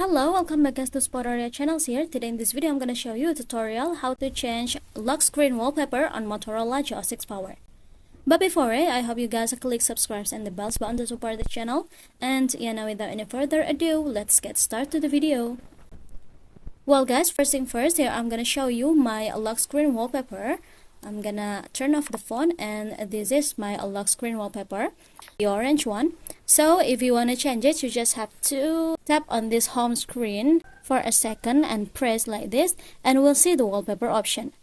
Hello, welcome back guys to Motorola channels here. Today in this video I'm going to show you a tutorial how to change lock screen wallpaper on Motorola G06 Power. But before I hope you guys click subscribe and the bells button to support the channel. And now without any further ado, let's get started to the video. Well guys, first thing first, here I'm going to show you my lock screen wallpaper. I'm gonna turn off the phone, and this is my lock screen wallpaper, the orange one. So if you want to change it, you just have to tap on this home screen for a second and press like this, and we'll see the wallpaper option.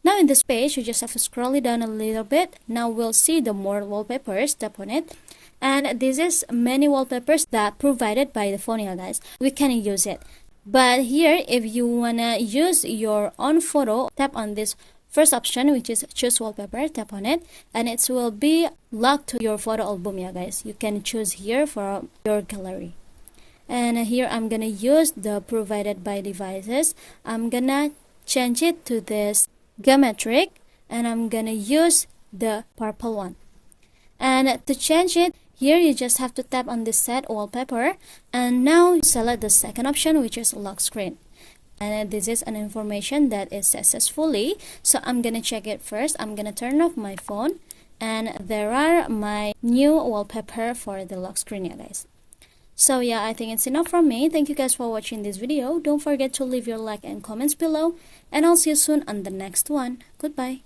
Now in this page, you just have to scroll it down a little bit. Now we'll see the more wallpapers. Tap on it, and this is many wallpapers that provided by the phone, guys. We can use it, but here if you wanna use your own photo, tap on this first option, which is choose wallpaper. Tap on it, and it will be locked to your photo album, guys. You can choose here for your gallery. And here I'm gonna use the provided by devices. I'm gonna change it to this geometric, and I'm gonna use the purple one. And to change it, here you just have to tap on this set wallpaper, and now select the second option, which is lock screen. And this is an information that is successfully, so I'm gonna check it first. I'm gonna turn off my phone, and there are my new wallpaper for the lock screen, guys. So yeah, I think it's enough from me. Thank you guys for watching this video. Don't forget to leave your like and comments below, and I'll see you soon on the next one. Goodbye.